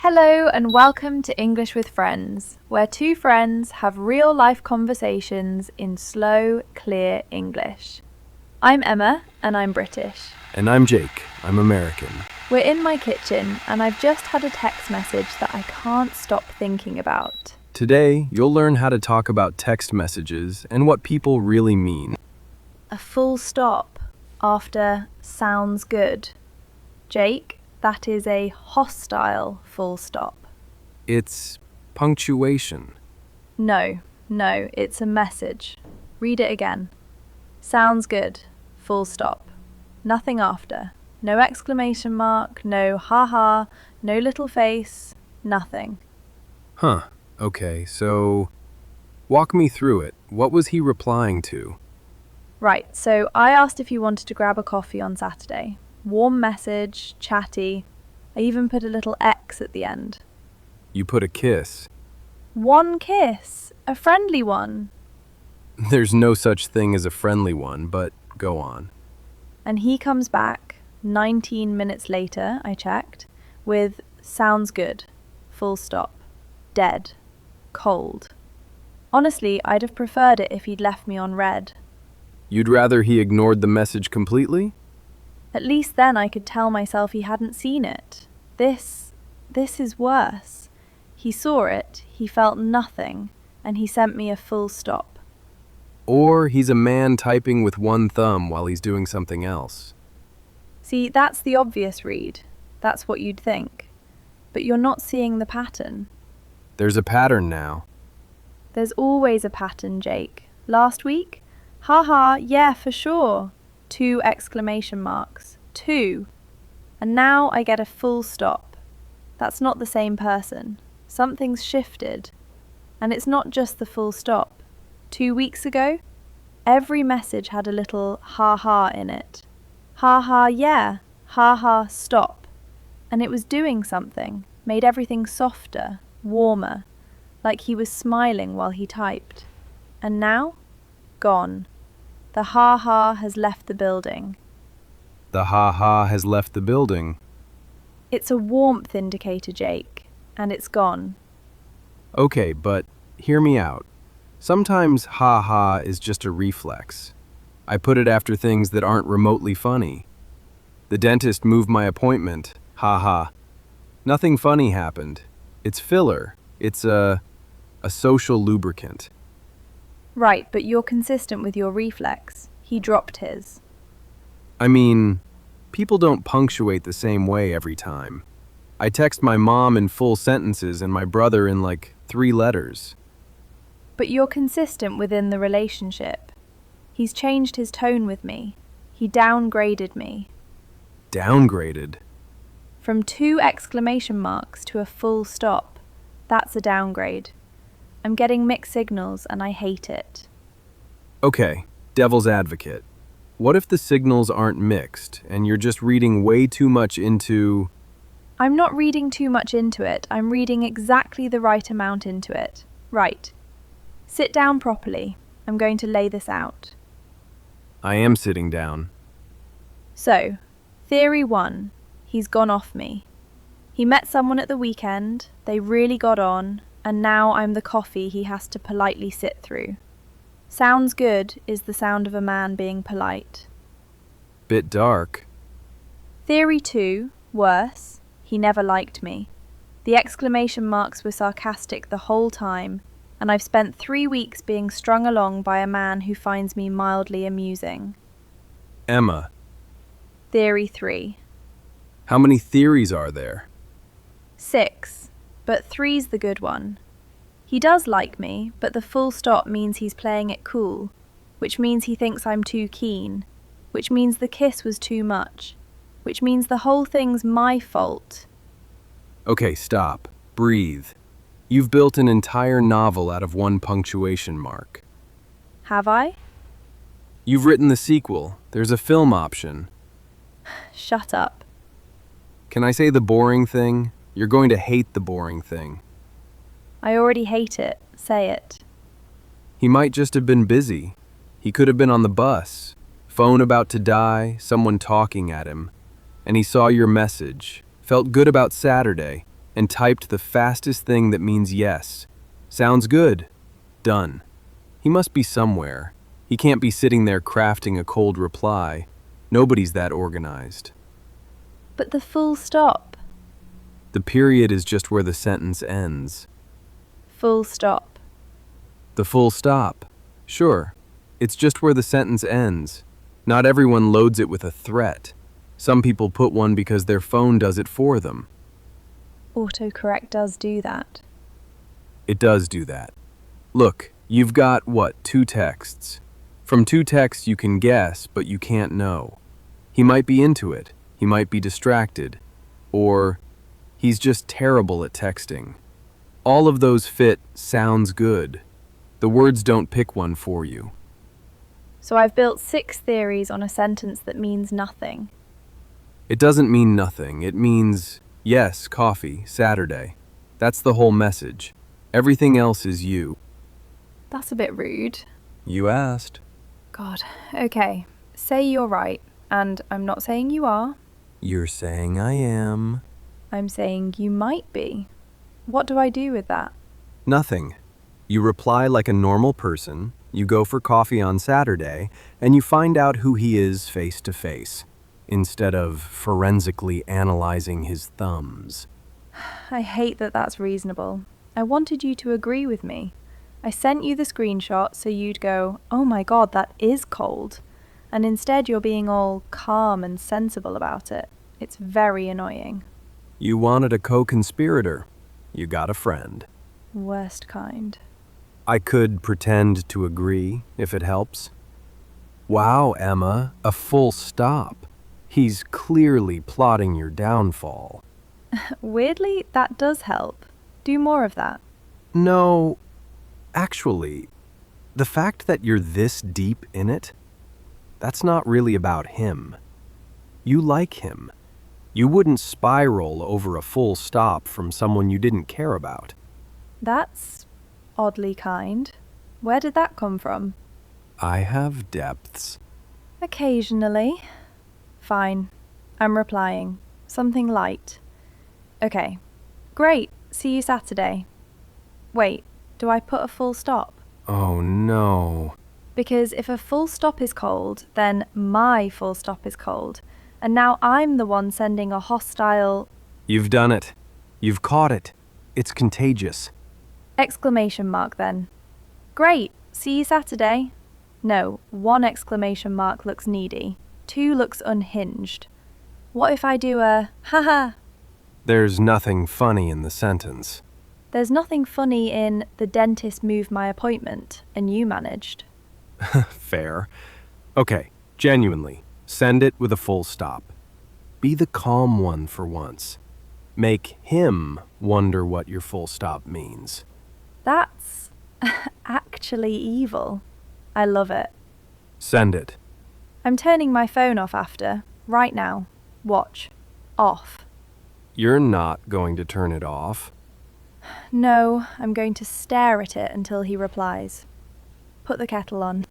Hello and welcome to English with Friends, where two friends have real-life conversations in slow, clear English. I'm Emma and I'm British. And I'm Jake. I'm American. We're in my kitchen and I've just had a text message that I can't stop thinking about. Today, you'll learn how to talk about text messages and what people really mean. A full stop after sounds good. Jake, that is a hostile full stop. It's punctuation. No, it's a message. Read it again. Sounds good, full stop. Nothing after. No exclamation mark, no haha, no little face, nothing. Huh. Okay, so walk me through it. What was he replying to? Right, so I asked if you wanted to grab a coffee on Saturday. Warm message, chatty. I even put a little X at the end. You put a kiss. One kiss, a friendly one. There's no such thing as a friendly one, but go on. And he comes back, 19 minutes later, I checked, with sounds good, full stop, dead, cold. Honestly, I'd have preferred it if he'd left me on red. You'd rather he ignored the message completely? At least then I could tell myself he hadn't seen it. This is worse. He saw it, he felt nothing, and he sent me a full stop. Or he's a man typing with one thumb while he's doing something else. See, that's the obvious read. That's what you'd think. But you're not seeing the pattern. There's a pattern now. There's always a pattern, Jake. Last week? Haha, yeah, for sure. 2 exclamation marks. 2. And now I get a full stop. That's not the same person. Something's shifted. And it's not just the full stop. 2 weeks ago, every message had a little ha-ha in it. Ha-ha, yeah. Ha-ha, stop. And it was doing something, made everything softer, warmer, like he was smiling while he typed. And now? Gone. The ha-ha has left the building. The ha-ha has left the building. It's a warmth indicator, Jake, and it's gone. Okay, but hear me out. Sometimes ha-ha is just a reflex. I put it after things that aren't remotely funny. The dentist moved my appointment. Ha-ha. Nothing funny happened. It's filler. It's a social lubricant. Right, but you're consistent with your reflex. He dropped his. I mean, people don't punctuate the same way every time. I text my mom in full sentences and my brother in like 3 letters. But you're consistent within the relationship. He's changed his tone with me. He downgraded me. Downgraded? From 2 exclamation marks to a full stop. That's a downgrade. I'm getting mixed signals and I hate it. Okay, devil's advocate. What if the signals aren't mixed and you're just reading way too much into... I'm not reading too much into it. I'm reading exactly the right amount into it. Right. Sit down properly. I'm going to lay this out. I am sitting down. So, theory 1. He's gone off me. He met someone at the weekend, they really got on, and now I'm the coffee he has to politely sit through. Sounds good is the sound of a man being polite. Bit dark. Theory 2, worse, he never liked me. The exclamation marks were sarcastic the whole time, and I've spent 3 weeks being strung along by a man who finds me mildly amusing. Emma. Theory 3. How many theories are there? 6. But 3's the good one. He does like me, but the full stop means he's playing it cool, which means he thinks I'm too keen, which means the kiss was too much, which means the whole thing's my fault. Okay, stop. Breathe. You've built an entire novel out of 1 punctuation mark. Have I? You've written the sequel. There's a film option. Shut up. Can I say the boring thing? You're going to hate the boring thing. I already hate it. Say it. He might just have been busy. He could have been on the bus. Phone about to die, someone talking at him. And he saw your message. Felt good about Saturday. and typed the fastest thing that means yes. Sounds good. Done. He must be somewhere. He can't be sitting there crafting a cold reply. Nobody's that organized. But the full stop. The period is just where the sentence ends. Full stop. The full stop. Sure. It's just where the sentence ends. Not everyone loads it with a threat. Some people put one because their phone does it for them. Autocorrect does do that. It does do that. Look, you've got, 2 texts. From 2 texts you can guess, but you can't know. He might be into it. He might be distracted. Or he's just terrible at texting. All of those fit sounds good. The words don't pick one for you. So I've built 6 theories on a sentence that means nothing. It doesn't mean nothing. It means, yes, coffee, Saturday. That's the whole message. Everything else is you. That's a bit rude. You asked. God. Okay. Say you're right, and I'm not saying you are. You're saying I am. I'm saying you might be. What do I do with that? Nothing. You reply like a normal person, you go for coffee on Saturday, and you find out who he is face to face, instead of forensically analyzing his thumbs. I hate that that's reasonable. I wanted you to agree with me. I sent you the screenshot so you'd go, oh my god, that is cold. And instead you're being all calm and sensible about it. It's very annoying. You wanted a co-conspirator. You got a friend. Worst kind. I could pretend to agree, if it helps. Wow, Emma, a full stop. He's clearly plotting your downfall. Weirdly, that does help. Do more of that. No, actually, the fact that you're this deep in it, that's not really about him. You like him. You wouldn't spiral over a full stop from someone you didn't care about. That's oddly kind. Where did that come from? I have depths. Occasionally. Fine. I'm replying. Something light. Okay. Great. See you Saturday. Wait, do I put a full stop? Oh no. Because if a full stop is cold, then my full stop is cold. And now I'm the one sending a hostile... You've done it. You've caught it. It's contagious. Exclamation mark then. Great. See you Saturday. No, 1 exclamation mark looks needy. 2 looks unhinged. What if I do a haha? There's nothing funny in the sentence. There's nothing funny in the dentist moved my appointment and you managed. Fair. Okay, genuinely, send it with a full stop. Be the calm one for once. Make him wonder what your full stop means. That's actually evil. I love it. Send it. I'm turning my phone off after. Right now. Watch. Off. You're not going to turn it off. No, I'm going to stare at it until he replies. Put the kettle on.